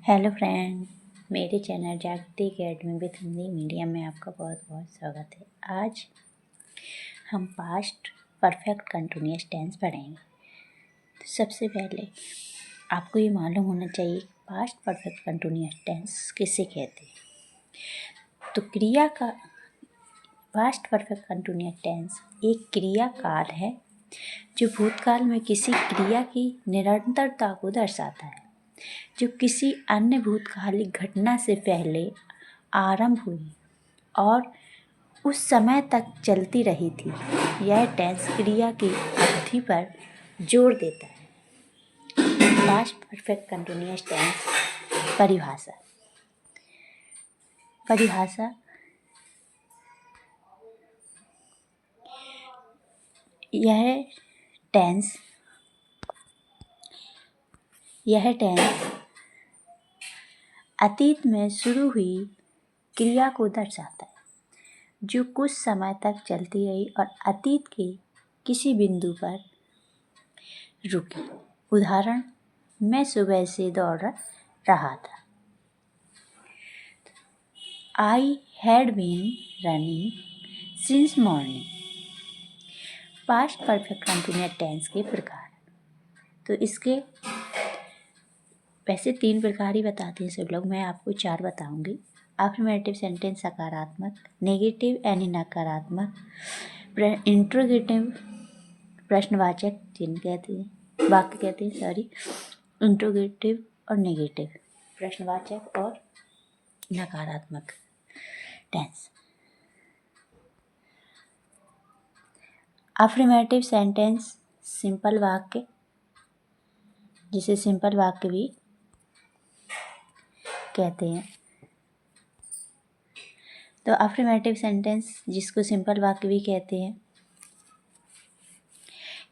Hello friend, मेरे channel जागृति academy with Hindi medium में आपका बहुत बहुत स्वागत है। आज हम पास्ट परफेक्ट कंटिन्यूअस टेंस पढ़ेंगे। तो सबसे पहले आपको ये मालूम होना चाहिए पास्ट परफेक्ट कंटिन्यूअस टेंस किसे कहते हैं। तो क्रिया का पास्ट परफेक्ट कंटिन्यूअस टेंस एक क्रिया काल है जो भूतकाल में किसी क्रिया की निरंतरता को दर्शाता है जो किसी अन्य भूतकालिक घटना से पहले आरंभ हुई और उस समय तक चलती रही थी। यह टेंस क्रिया की अवधि पर जोर देता है। पास्ट परफेक्ट कंटिन्यूअस टेंस परिभाषा यह टेंस अतीत में शुरू हुई क्रिया को दर्शाता है जो कुछ समय तक चलती रही और अतीत के किसी बिंदु पर रुकी। उदाहरण, मैं सुबह से दौड़ रहा था। I had been running since morning. Past perfect continuous tense के प्रकार। तो इसके वैसे 3 प्रकार ही बताते हैं सब लोग, मैं आपको 4 बताऊंगी। अफर्मेटिव सेंटेंस सकारात्मक, नेगेटिव यानी नकारात्मक, इंट्रोगेटिव प्रश्नवाचक वाक्य कहते हैं इंट्रोगेटिव और नेगेटिव प्रश्नवाचक और नकारात्मक टेंस। अफर्मेटिव सेंटेंस सिंपल वाक्य, जिसे सिंपल वाक्य भी कहते हैं। तो अफर्मेटिव सेंटेंस जिसको सिंपल वाक्य भी कहते हैं,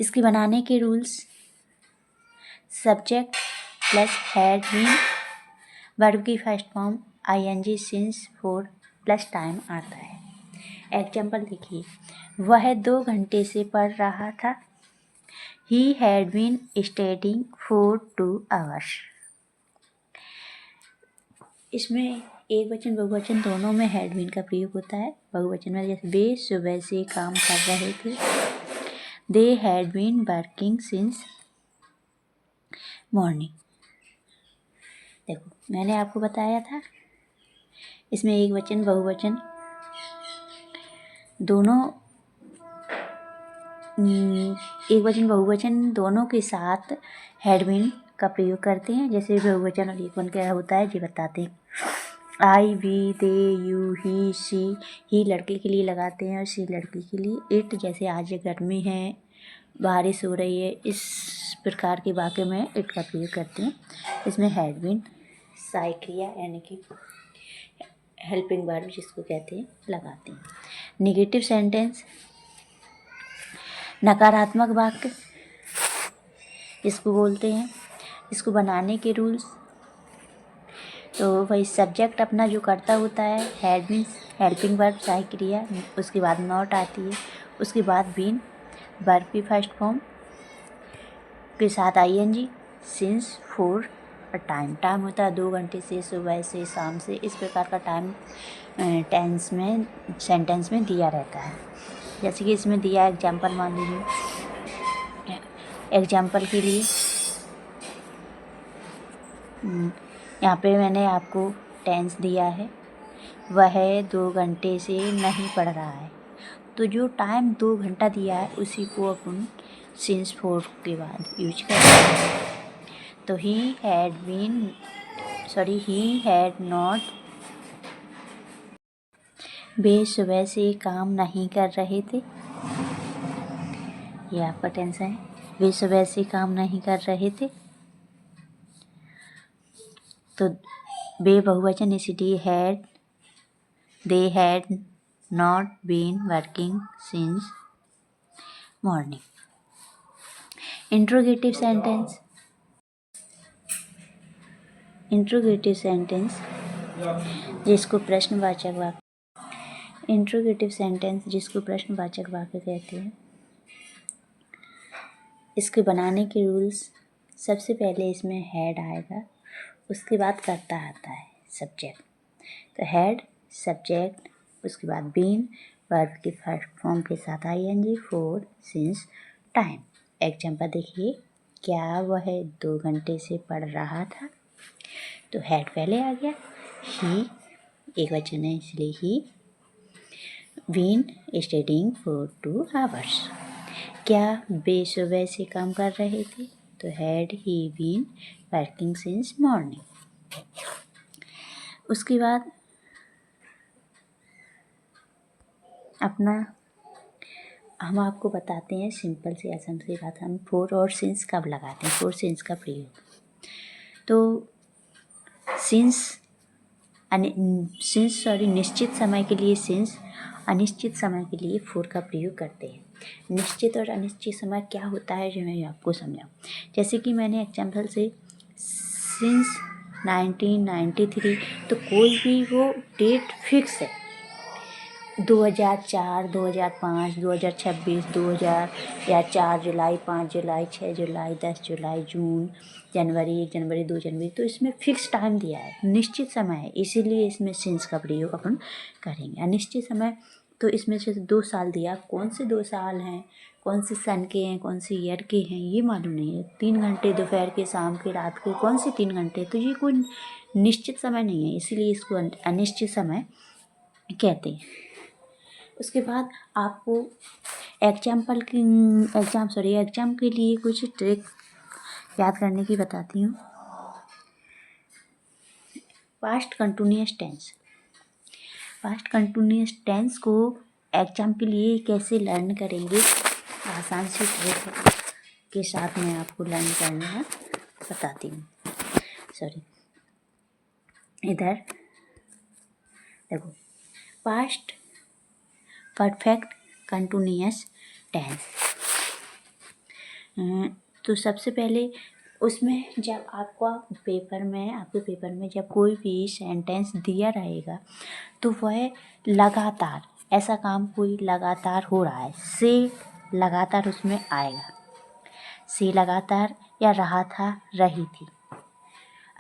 इसके बनाने के rules subject plus had been, verb की first form ING since for plus time आता है। एग्जाम्पल देखिए, वह 2 घंटे से पढ़ रहा था। He had been studying for 2 hours। इसमें एक वचन बहुवचन दोनों में हैड बीन का प्रयोग होता है। बहुवचन में जैसे वे सुबह से काम कर रहे थे, they had been working since morning. देखो, मैंने आपको बताया था इसमें एक वचन बहुवचन दोनों के साथ हैड बीन का प्रयोग करते हैं। जैसे बहुवचन और एकवचन क्या होता है ये बताते हैं। I, we, they, you, he, she. He लड़के के लिए लगाते हैं और शी लड़की के लिए। इट, जैसे आज गर्मी है, बारिश हो रही है, इस प्रकार के वाक्य में इट का प्रयोग करते हैं। इसमें हैड बीन सहायक क्रिया यानी कि हेल्पिंग वर्ब जिसको कहते हैं लगाते हैं। नेगेटिव सेंटेंस नकारात्मक वाक्य इसको बोलते हैं। इसको बनाने के रूल्स, तो वही सब्जेक्ट अपना जो करता होता है, हैड बीन हेल्पिंग वर्ब सहायक क्रिया, उसके बाद नॉट आती है, उसके बाद बीन वर्ब की फर्स्ट फॉर्म के साथ आईएनजी, सिंस, फॉर और टाइम होता है 2 घंटे से, सुबह से, शाम से। इस प्रकार का टाइम सेंटेंस में दिया रहता है। जैसे कि इसमें दिया एग्जाम्पल, मान लीजिए एग्जाम्पल के लिए यहाँ पे मैंने आपको टेंस दिया है, वह 2 घंटे से नहीं पढ़ रहा है। तो जो टाइम 2 घंटा दिया है उसी को अपन सिंस 4 के बाद यूज करते हैं। तो ही हैड नॉट, वे सुबह से काम नहीं कर रहे थे। ये आपका टेंस है, वे सुबह से काम नहीं कर रहे थे। तो वे बहुवचन इसलिए they had not been working since morning. Interrogative sentence जिसको प्रश्नवाचक वाक्य कहते हैं। इसके बनाने के रूल्स, सबसे पहले इसमें हैड आएगा, उसके बाद कर्ता आता है सब्जेक्ट। तो हेड सब्जेक्ट, उसके बाद बीन वर्ब की फर्स्ट फॉर्म के साथ I N G, for since time. Example देखिए, क्या वह 2 घंटे से पढ़ रहा था? तो हेड पहले आ गया, ही एक वचन है इसलिए ही बीन स्टडिंग फॉर 2 hours। क्या वे सुबह से काम कर रहे थे? तो had he been working since morning. उसके बाद अपना हम आपको बताते हैं सिंपल सी आसान सी बात, हम फोर और सिंस कब लगाते हैं, फोर सिंस का प्रयोग। तो सिंस निश्चित समय के लिए सिंस, अनिश्चित समय के लिए फोर का प्रयोग करते हैं। निश्चित और अनिश्चित समय क्या होता है जो मैं आपको समझाऊँ। जैसे कि मैंने एग्जाम्पल से सिंस 1993, तो कोई भी वो डेट फिक्स है, 2004, 2005, 2026, 2000 या 4 जुलाई, 5 जुलाई, 6 जुलाई, 10 जुलाई, जून, जनवरी, 1 जनवरी, 2 जनवरी, तो इसमें फिक्स टाइम दिया है, निश्चित समय है, इसीलिए इसमें सिंस का प्रयोग अपन करेंगे। अनिश्चित समय तो इसमें से 2 साल दिया, कौन से 2 साल हैं, कौन से सन के हैं, कौन से ईयर के हैं, ये मालूम नहीं है। 3 घंटे दोपहर के, शाम के, रात के, कौन से 3 घंटे, तो ये कोई निश्चित समय नहीं है, इसीलिए इसको अनिश्चित समय कहते हैं। उसके बाद आपको एग्ज़ाम के लिए कुछ ट्रिक याद करने की बताती हूँ। पास्ट कंटिन्यूअस टेंस को एग्ज़ाम के लिए कैसे लर्न करेंगे, आसान सी ट्रिक के साथ मैं आपको लर्न करना बताती हूँ। इधर देखो, पास्ट परफेक्ट कंटिन्यूअस टेंस। तो सबसे पहले उसमें जब आपके पेपर में जब कोई भी सेंटेंस दिया रहेगा तो वह लगातार, ऐसा काम कोई लगातार हो रहा है, से लगातार उसमें आएगा, से लगातार, या रहा था, रही थी।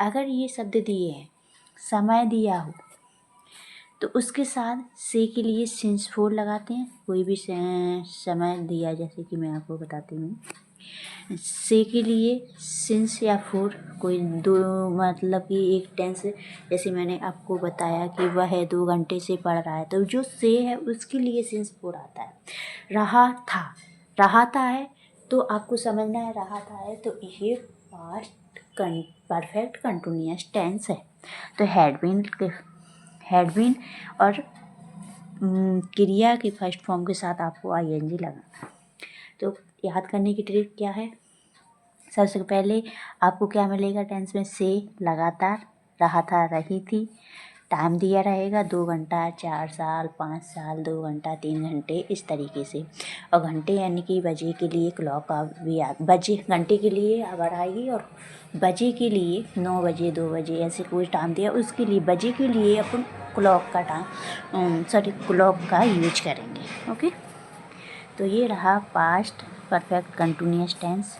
अगर ये शब्द दिए हैं, समय दिया हो, तो उसके साथ से के लिए सिंस फोर लगाते हैं। कोई भी समय दिया, जैसे कि मैं आपको बताती हूँ, से के लिए सिंस या फोर, कोई दो, मतलब कि एक टेंस, जैसे मैंने आपको बताया कि वह 2 घंटे से पढ़ रहा है, तो जो से है उसके लिए सिंस फोर आता है। रहा था है, तो आपको समझना है, रहा था है, तो ये पास्ट परफेक्ट कंटिन्यूअस टेंस है। तो हैड बीन और क्रिया की फर्स्ट फॉर्म के साथ आपको आईएनजी लगाना। तो याद करने की ट्रिक क्या है, सबसे पहले आपको क्या मिलेगा टेंस में, से लगातार, रहा था, रही थी, टाइम दिया रहेगा 2 घंटा, 4 साल, 5 साल, 2 घंटा, 3 घंटे, इस तरीके से। और घंटे यानी कि बजे के लिए क्लॉक भी बजे, घंटे के लिए आवर आएगी, और बजे के लिए 9 बजे, 2 बजे, ऐसे कोई टाइम दिया, उसके लिए बजे के लिए अपन क्लॉक का यूज करेंगे। ओके, तो ये रहा पास्ट परफेक्ट कंटिन्यूअस टेंस।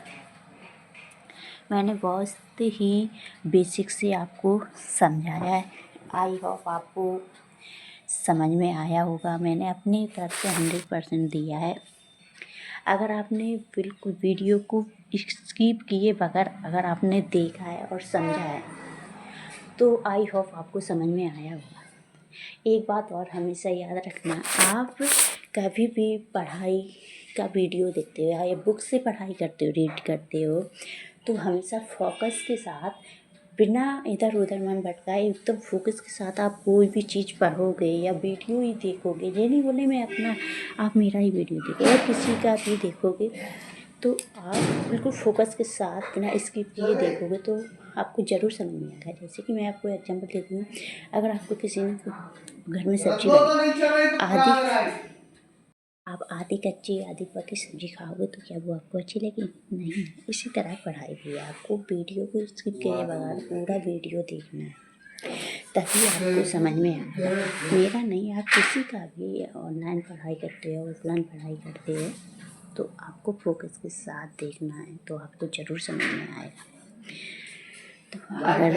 मैंने बहुत ही बेसिक से आपको समझाया है, आई होप आपको समझ में आया होगा। मैंने अपनी तरफ से 100% दिया है। अगर आपने बिल्कुल वीडियो को स्किप किए बगैर अगर आपने देखा है और समझा है, तो आई होप आपको समझ में आया होगा। एक बात और हमेशा याद रखना, आप कभी भी पढ़ाई का वीडियो देखते हो या बुक से पढ़ाई करते हो, रीड करते हो, तो हमेशा फोकस के साथ, बिना इधर उधर मन भटकाए, एकदम फोकस के साथ आप कोई भी चीज़ पढ़ोगे या वीडियो ही देखोगे। ये नहीं बोले मैं अपना, आप मेरा ही वीडियो देखोगे या किसी का भी देखोगे, तो आप बिल्कुल फोकस के साथ बिना स्किप किए देखोगे तो आपको ज़रूर समझ में आएगा। जैसे कि मैं आपको एग्जांपल देती हूँ, अगर आपको किसी ने घर में सब्जी बनाई, आप आधी कच्ची आधी पकी सब्जी खाओगे तो क्या वो आपको अच्छी लगी? नहीं। इसी तरह पढ़ाई भी है, आपको वीडियो को स्किप किए बगैर पूरा वीडियो देखना है, तभी आपको समझ में आएगा। मेरा नहीं, आप किसी का भी ऑनलाइन पढ़ाई करते हो, ऑफलाइन पढ़ाई करते हो, तो आपको फोकस के साथ देखना है, तो आपको ज़रूर समझ में आएगा। तो अगर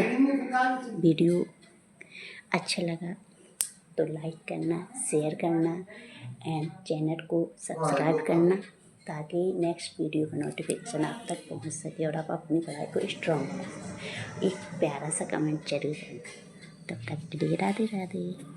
वीडियो अच्छा लगा तो लाइक करना, शेयर करना एंड चैनल को सब्सक्राइब करना, ताकि नेक्स्ट वीडियो का नोटिफिकेशन आप तक पहुंच सके और आप अपनी पढ़ाई को स्ट्रॉन्ग कर सकें। एक प्यारा सा कमेंट जरूर करना। तब तक के लिए राधे राधे।